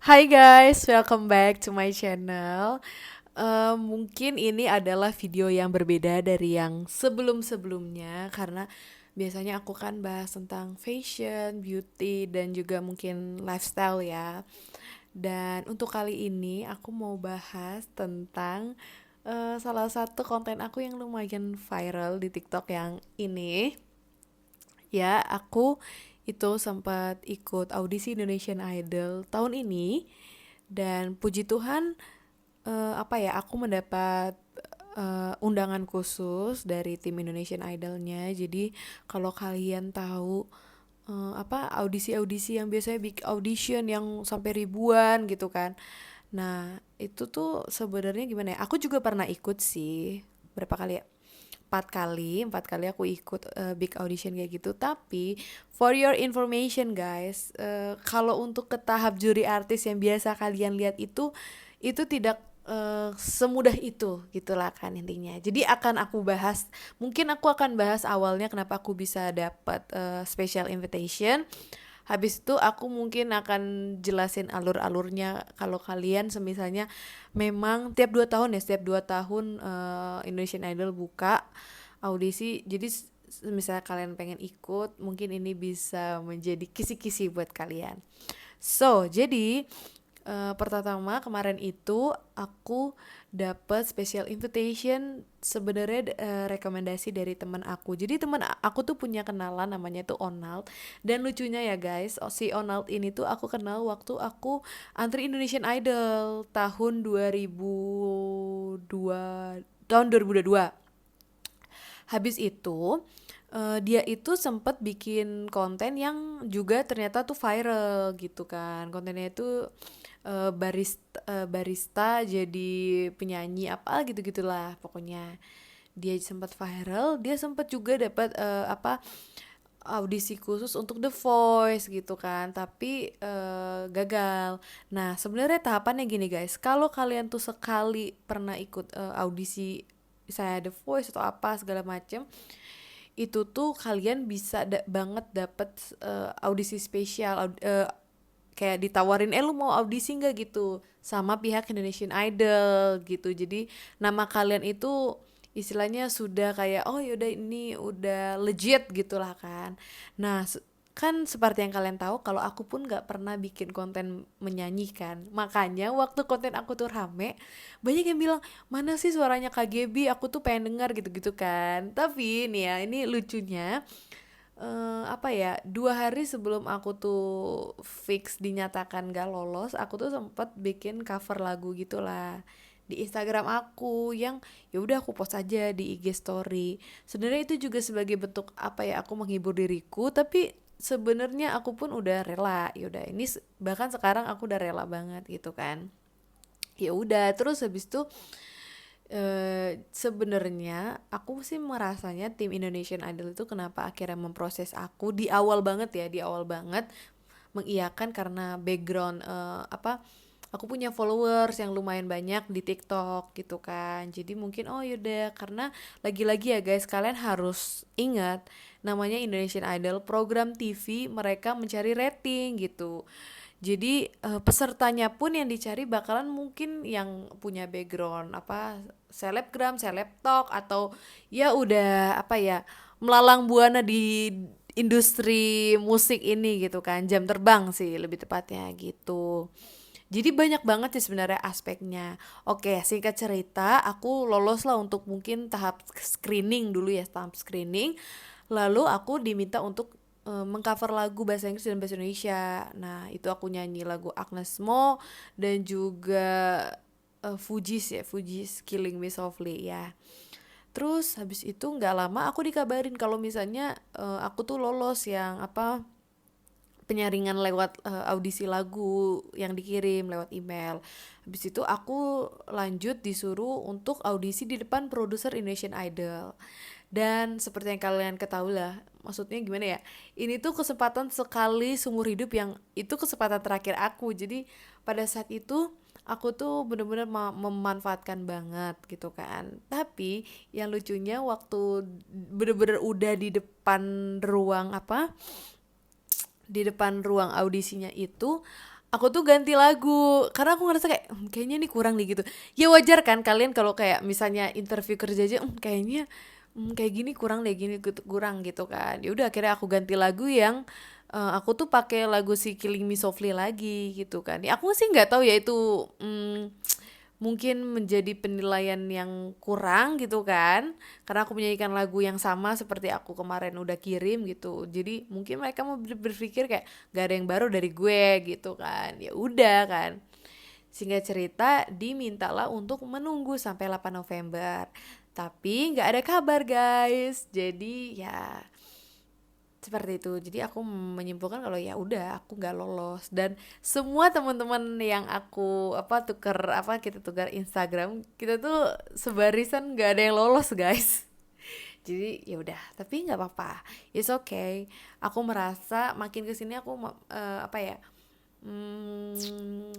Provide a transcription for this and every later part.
Hai guys, welcome back to my channel. Mungkin ini adalah video yang berbeda dari yang sebelum-sebelumnya karena biasanya aku kan bahas tentang fashion, beauty, dan juga mungkin lifestyle ya. Dan untuk kali ini aku mau bahas tentang salah satu konten aku yang lumayan viral di TikTok yang ini. Ya, aku itu sempat ikut audisi Indonesian Idol tahun ini dan puji Tuhan aku mendapat undangan khusus dari tim Indonesian Idolnya. Jadi kalau kalian tahu audisi-audisi yang biasanya big audition yang sampai ribuan gitu kan. Nah, itu tuh sebenarnya gimana ya? Aku juga pernah ikut sih. Berapa kali ya? Empat kali aku ikut big audition kayak gitu. Tapi for your information guys, kalau untuk ke tahap juri artis yang biasa kalian lihat itu tidak semudah itu gitulah kan intinya. Jadi mungkin aku akan bahas awalnya kenapa aku bisa dapat special invitation. Habis itu aku mungkin akan jelasin alur-alurnya kalau kalian semisalnya memang setiap 2 tahun Indonesian Idol buka audisi. Jadi misalnya kalian pengen ikut, mungkin ini bisa menjadi kisi-kisi buat kalian. So, jadi pertama kemarin itu aku dapat special invitation sebenarnya rekomendasi dari teman aku. Jadi teman aku tuh punya kenalan namanya tuh Onald, dan lucunya ya guys, si Onald ini tuh aku kenal waktu aku antri Indonesian Idol tahun 2022. Habis itu dia itu sempat bikin konten yang juga ternyata tuh viral gitu kan. Kontennya itu barista jadi penyanyi apa gitu gitulah pokoknya. Dia sempat viral, dia sempat juga dapat audisi khusus untuk The Voice gitu kan, tapi gagal. Nah sebenarnya tahapannya gini guys, kalau kalian tuh sekali pernah ikut audisi saya The Voice atau apa segala macem, itu tuh kalian bisa banget dapet audisi spesial, kayak ditawarin lu mau audisi nggak gitu sama pihak Indonesian Idol gitu. Jadi nama kalian itu istilahnya sudah kayak oh yaudah ini udah legit gitulah kan. Nah kan seperti yang kalian tahu kalau aku pun nggak pernah bikin konten menyanyikan, makanya waktu konten aku tuh rame banyak yang bilang mana sih suaranya KGB, aku tuh pengen dengar gitu-gitu kan. Tapi nih ya ini lucunya, 2 hari sebelum aku tuh fix dinyatakan gak lolos, aku tuh sempet bikin cover lagu gitulah di Instagram aku yang ya udah aku post aja di IG story. Sebenarnya itu juga sebagai bentuk aku menghibur diriku, tapi sebenarnya aku pun udah rela. Ya udah ini bahkan sekarang aku udah rela banget gitu kan. Ya udah terus habis itu sebenarnya aku sih merasanya tim Indonesian Idol itu kenapa akhirnya memproses aku di awal banget mengiyakan karena background aku punya followers yang lumayan banyak di TikTok gitu kan. Jadi mungkin oh yaudah, karena lagi-lagi ya guys, kalian harus ingat namanya Indonesian Idol program TV, mereka mencari rating gitu. Jadi pesertanya pun yang dicari bakalan mungkin yang punya background selebgram, selebtok, atau ya udah melalang buana di industri musik ini gitu kan, jam terbang sih lebih tepatnya gitu. Jadi banyak banget sih sebenarnya aspeknya. Oke, singkat cerita, aku lolos lah untuk mungkin tahap screening dulu ya, tahap screening. Lalu aku diminta untuk mengcover lagu bahasa Inggris dan bahasa Indonesia. Nah, itu aku nyanyi lagu Agnes Mo dan juga Fugees Killing Me Softly ya. Terus habis itu nggak lama aku dikabarin kalau misalnya aku tuh lolos yang penyaringan lewat audisi lagu yang dikirim lewat email. Habis itu aku lanjut disuruh untuk audisi di depan produser Indonesian Idol. Dan seperti yang kalian ketahui lah, maksudnya gimana ya? Ini tuh kesempatan sekali seumur hidup, yang itu kesempatan terakhir aku. Jadi pada saat itu aku tuh bener-bener memanfaatkan banget gitu kan. Tapi yang lucunya waktu bener-bener udah di depan ruang audisinya itu, aku tuh ganti lagu karena aku ngerasa kayak kayaknya ini kurang nih gitu. Ya wajar kan kalian kalau kayak misalnya interview kerja aja kayaknya kayak gini kurang deh gini gitu, kurang gitu kan. Ya udah akhirnya aku ganti lagu yang aku tuh pakai lagu si Killing Me Softly lagi gitu kan. Ya aku sih nggak tahu ya itu mungkin menjadi penilaian yang kurang gitu kan, karena aku menyanyikan lagu yang sama seperti aku kemarin udah kirim gitu. Jadi mungkin mereka mau berpikir kayak gak ada yang baru dari gue gitu kan. Ya udah kan, singkat cerita dimintalah untuk menunggu sampai 8 November, tapi nggak ada kabar guys. Jadi ya seperti itu. Jadi aku menyimpulkan kalau ya udah aku nggak lolos. Dan semua teman-teman yang aku tuker kita tukar Instagram, kita tuh sebarisan nggak ada yang lolos guys. Jadi ya udah, tapi nggak apa-apa, it's okay. Aku merasa makin kesini aku hmm,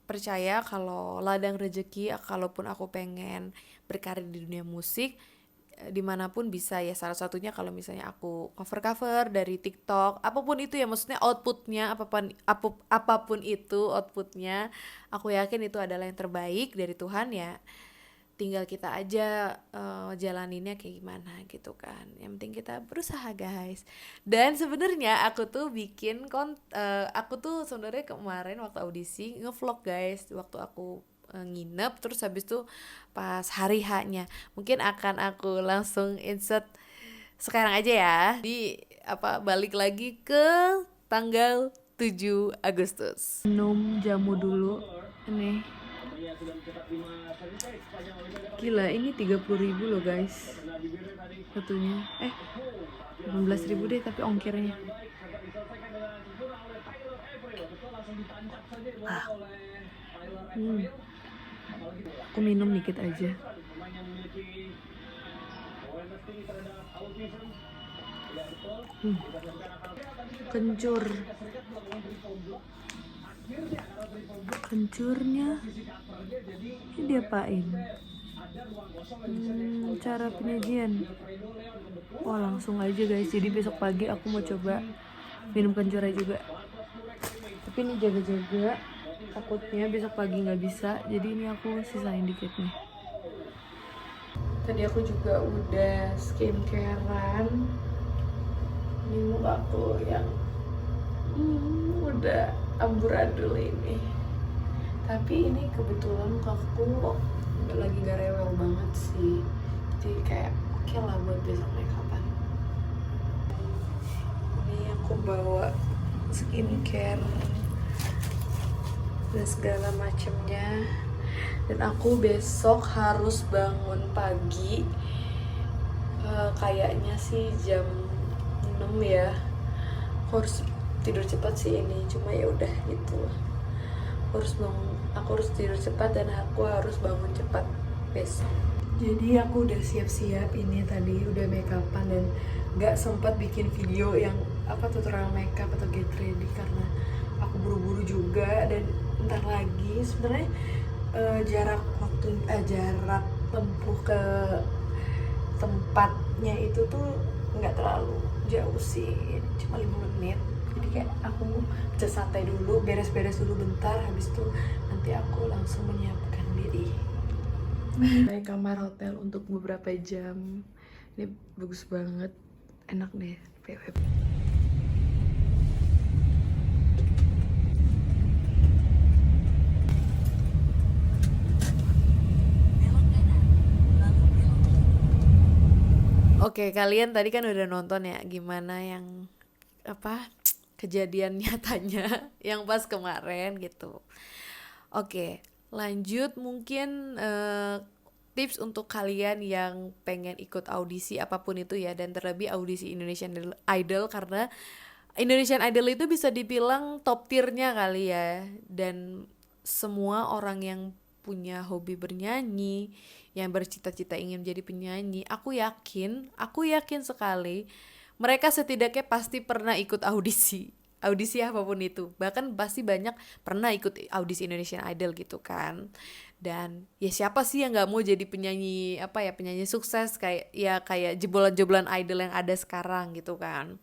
percaya kalau ladang rezeki, kalaupun aku pengen berkarir di dunia musik, dimanapun bisa ya. Salah satunya kalau misalnya aku cover dari TikTok, apapun itu ya, maksudnya outputnya apapun itu outputnya, aku yakin itu adalah yang terbaik dari Tuhan ya. Tinggal kita aja jalaninnya kayak gimana gitu kan. Yang penting kita berusaha guys. Dan sebenarnya aku tuh aku tuh sebenarnya kemarin waktu audisi ngevlog guys, waktu aku nginep, terus habis itu pas hari H-nya mungkin akan aku langsung insert sekarang aja ya. Di balik lagi ke tanggal 7 Agustus. Minum jamu dulu nih. Gila, ini 30.000 loh guys satunya. 18.000 deh tapi ongkirnya. Aku minum dikit aja. Kencur. Kencurnya ini diapain? Cara penyajian. Wah langsung aja guys. Jadi besok pagi aku mau coba minum kencurnya juga. Tapi ini jaga-jaga, takutnya besok pagi nggak bisa. Jadi ini aku sisain dikit nih. Tadi aku juga udah skincarean. Ini muka aku yang udah amburadul ini. Tapi ini kebetulan mukaku lagi gak rewel banget sih. Jadi kayak oke lah buat besok make upan. Ini aku bawa skincare dan segala macemnya. Dan aku besok harus bangun pagi. Kayaknya sih jam 6 ya. Aku harus tidur cepat sih ini, cuma ya udah gitu. Aku harus tidur cepat dan aku harus bangun cepat besok. Jadi aku udah siap-siap ini tadi, udah make upan dan gak sempat bikin video yang tutorial makeup atau get ready karena aku buru-buru juga. Dan bentar lagi sebenarnya jarak tempuh ke tempatnya itu tuh nggak terlalu jauh sih, cuma 5 menit. Jadi kayak aku bisa santai dulu, beres-beres dulu bentar, habis itu nanti aku langsung menyiapkan diri. Naik kamar hotel untuk beberapa jam. Ini bagus banget, enak deh. Oke, kalian tadi kan udah nonton ya gimana yang kejadian nyatanya yang pas kemarin gitu. Oke, lanjut mungkin tips untuk kalian yang pengen ikut audisi apapun itu ya, dan terlebih audisi Indonesian Idol, karena Indonesian Idol itu bisa dibilang top tiernya kali ya. Dan semua orang yang punya hobi bernyanyi, yang bercita-cita ingin menjadi penyanyi, aku yakin sekali mereka setidaknya pasti pernah ikut audisi apapun itu. Bahkan pasti banyak pernah ikut audisi Indonesian Idol gitu kan. Dan ya siapa sih yang nggak mau jadi penyanyi penyanyi sukses kayak jebolan-jebolan idol yang ada sekarang gitu kan.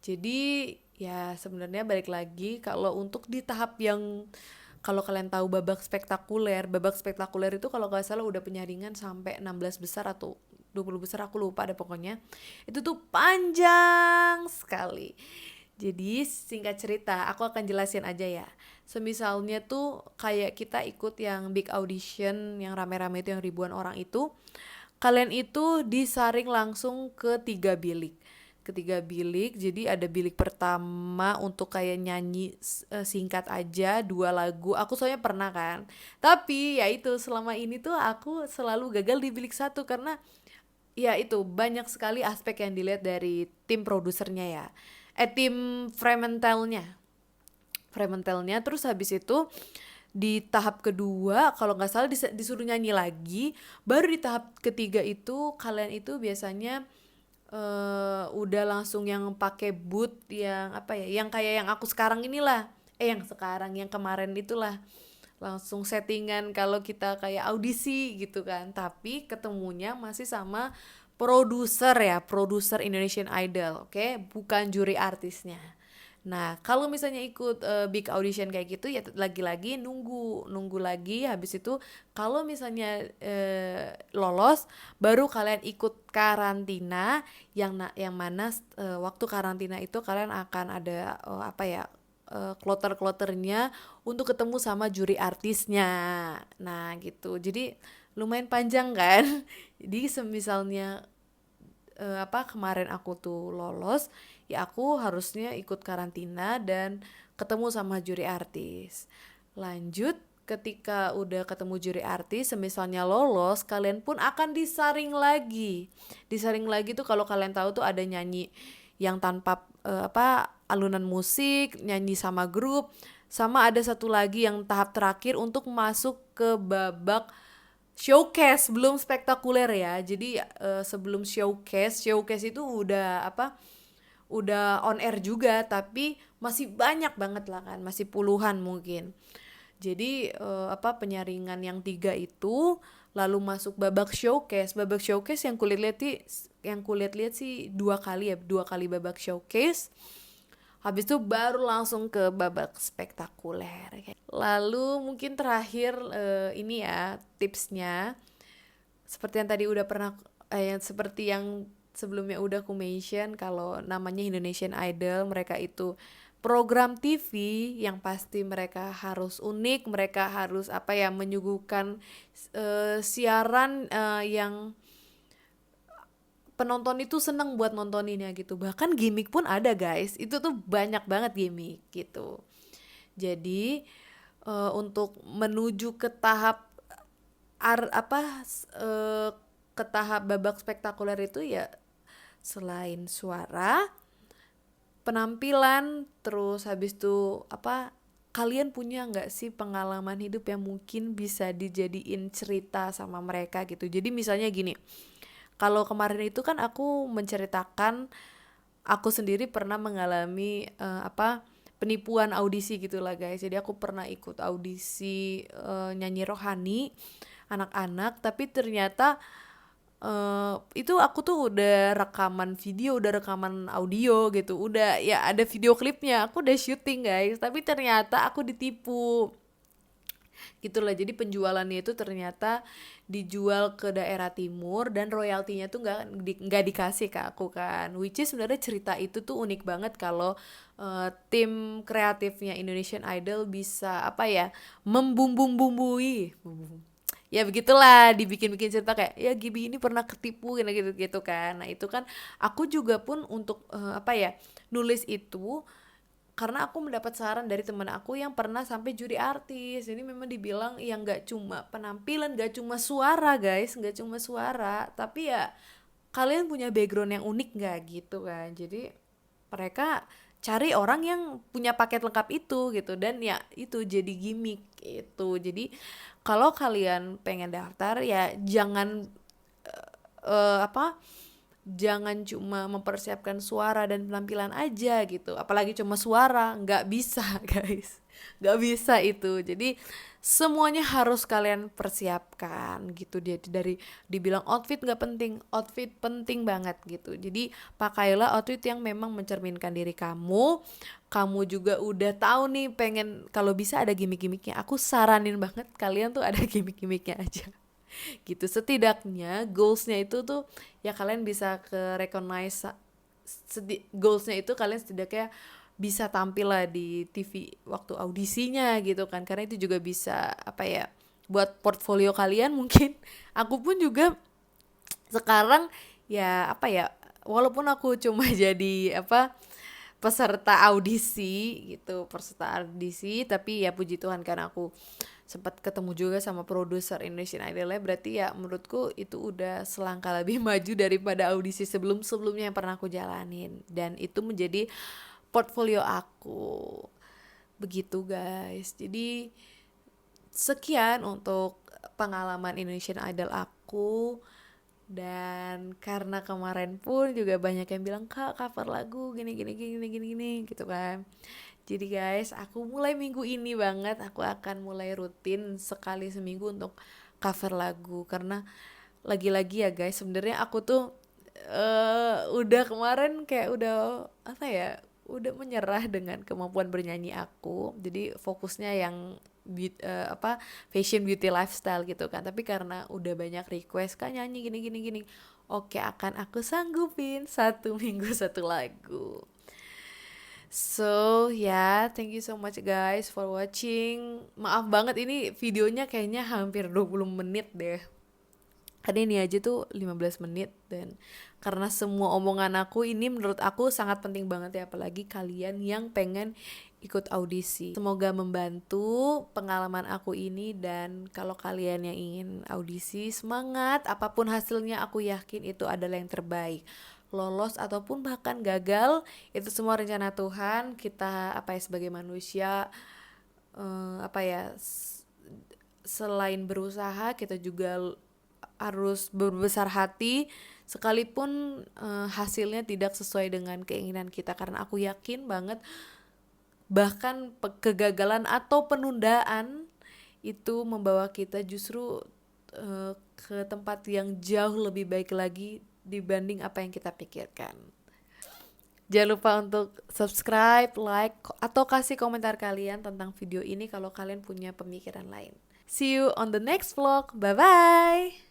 Jadi Ya sebenarnya balik lagi kalau untuk di tahap yang, kalau kalian tahu babak spektakuler itu kalau nggak salah udah penyaringan sampai 16 besar atau 20 besar, aku lupa ada pokoknya. Itu tuh panjang sekali. Jadi singkat cerita, aku akan jelasin aja ya. Semisalnya tuh kayak kita ikut yang big audition yang rame-rame itu, yang ribuan orang itu, kalian itu disaring langsung ke 3 bilik. Ketiga bilik, jadi ada bilik pertama untuk kayak nyanyi singkat aja 2 lagu. Aku soalnya pernah kan, tapi ya itu selama ini tuh aku selalu gagal di bilik satu karena ya itu banyak sekali aspek yang dilihat dari tim produsernya ya, tim Fremantle-nya. Terus habis itu di tahap kedua kalau nggak salah disuruh nyanyi lagi. Baru di tahap ketiga itu kalian itu biasanya udah langsung yang pakai boot yang apa ya, yang kayak yang aku sekarang inilah, yang kemarin itulah, langsung settingan kalau kita kayak audisi gitu kan, tapi ketemunya masih sama produser Indonesian Idol, oke? Bukan juri artisnya. Nah, kalau misalnya ikut big audition kayak gitu ya lagi-lagi nunggu lagi. Habis itu kalau misalnya lolos, baru kalian ikut karantina yang mana waktu karantina itu kalian akan ada kloter-kloternya untuk ketemu sama juri artisnya. Nah, gitu. Jadi lumayan panjang kan? Jadi semisalnya kemarin aku tuh lolos, ya aku harusnya ikut karantina dan ketemu sama juri artis. Lanjut, ketika udah ketemu juri artis, misalnya lolos, kalian pun akan disaring lagi tuh. Kalau kalian tahu tuh ada nyanyi yang tanpa alunan musik, nyanyi sama grup, sama ada satu lagi yang tahap terakhir untuk masuk ke babak showcase. Belum spektakuler ya. Jadi sebelum showcase itu udah on air juga, tapi masih banyak banget lah kan, masih puluhan mungkin. Jadi penyaringan yang 3 itu lalu masuk babak showcase yang kulihat-lihat sih 2 kali ya, 2 kali babak showcase. Habis itu baru langsung ke babak spektakuler. Lalu mungkin terakhir ini ya tipsnya, seperti yang tadi udah pernah seperti yang sebelumnya udah aku mention, kalau namanya Indonesian Idol, mereka itu program TV yang pasti mereka harus unik, mereka harus menyuguhkan siaran yang penonton itu seneng buat nontoninnya gitu. Bahkan gimmick pun ada guys, itu tuh banyak banget gimmick gitu. Jadi untuk menuju ke tahap ke tahap babak spektakuler itu ya, selain suara, penampilan, terus habis itu kalian punya nggak sih pengalaman hidup yang mungkin bisa dijadiin cerita sama mereka gitu. Jadi misalnya gini, kalau kemarin itu kan aku menceritakan aku sendiri pernah mengalami penipuan audisi gitulah guys. Jadi aku pernah ikut audisi nyanyi rohani anak-anak, tapi ternyata itu aku tuh udah rekaman video, udah rekaman audio gitu, udah ya ada video klipnya, aku udah syuting guys, tapi ternyata aku ditipu gitulah. Jadi penjualannya itu ternyata dijual ke daerah timur dan royaltinya tuh nggak dikasih ke aku kan, which is sebenarnya cerita itu tuh unik banget kalau tim kreatifnya Indonesian Idol bisa membumbung-bumbui ya begitulah, dibikin-bikin cerita kayak ya Gibi ini pernah ketipu gitu kan. Nah itu kan aku juga pun untuk nulis itu karena aku mendapat saran dari teman aku yang pernah sampai juri artis. Jadi memang dibilang ya nggak cuma penampilan, nggak cuma suara guys, nggak cuma suara, tapi ya kalian punya background yang unik nggak gitu kan. Jadi mereka cari orang yang punya paket lengkap itu gitu, dan ya itu jadi gimmick itu. Jadi kalau kalian pengen daftar ya jangan jangan cuma mempersiapkan suara dan penampilan aja gitu, apalagi cuma suara, nggak bisa guys. Gak bisa itu. Jadi semuanya harus kalian persiapkan gitu. Dia dari dibilang outfit gak penting, outfit penting banget gitu. Jadi pakailah outfit yang memang mencerminkan diri kamu. Kamu juga udah tahu nih pengen, kalau bisa ada gimmick-gimmicknya. Aku saranin banget kalian tuh ada gimmick-gimmicknya aja gitu. Setidaknya goalsnya itu tuh ya kalian bisa ke recognize, goalsnya itu kalian setidaknya bisa tampil lah di TV waktu audisinya gitu kan, karena itu juga bisa apa ya, buat portfolio kalian mungkin. Aku pun juga sekarang ya apa ya, walaupun aku cuma jadi apa, peserta audisi gitu, peserta audisi, tapi ya puji Tuhan karena aku sempat ketemu juga sama produser Indonesian Idol, berarti ya menurutku itu udah selangkah lebih maju daripada audisi sebelum-sebelumnya yang pernah aku jalanin, dan itu menjadi portfolio aku. Begitu guys. Jadi sekian untuk pengalaman Indonesian Idol aku. Dan karena kemarin pun juga banyak yang bilang, "Kak, cover lagu gini gini gini gini gini," gitu kan. Jadi guys, aku mulai minggu ini banget aku akan mulai rutin sekali seminggu untuk cover lagu, karena lagi-lagi ya guys, sebenarnya aku tuh udah kemarin kayak udah apa ya, udah menyerah dengan kemampuan bernyanyi aku. Jadi fokusnya yang apa, fashion, beauty, lifestyle gitu kan. Tapi karena udah banyak request, "Kak, nyanyi gini gini gini," oke, akan aku sanggupin satu minggu satu lagu. So yeah, thank you so much guys for watching. Maaf banget ini videonya kayaknya hampir 20 menit deh. Karena ini aja tuh 15 menit, dan karena semua omongan aku ini menurut aku sangat penting banget ya, apalagi kalian yang pengen ikut audisi. Semoga membantu pengalaman aku ini, dan kalau kalian yang ingin audisi, semangat, apapun hasilnya aku yakin itu adalah yang terbaik. Lolos ataupun bahkan gagal, itu semua rencana Tuhan. Kita apa ya, sebagai manusia apa ya, selain berusaha kita juga harus berbesar hati sekalipun hasilnya tidak sesuai dengan keinginan kita, karena aku yakin banget bahkan kegagalan atau penundaan itu membawa kita justru ke tempat yang jauh lebih baik lagi dibanding apa yang kita pikirkan. Jangan lupa untuk subscribe, like, atau kasih komentar kalian tentang video ini kalau kalian punya pemikiran lain. See you on the next vlog. Bye bye.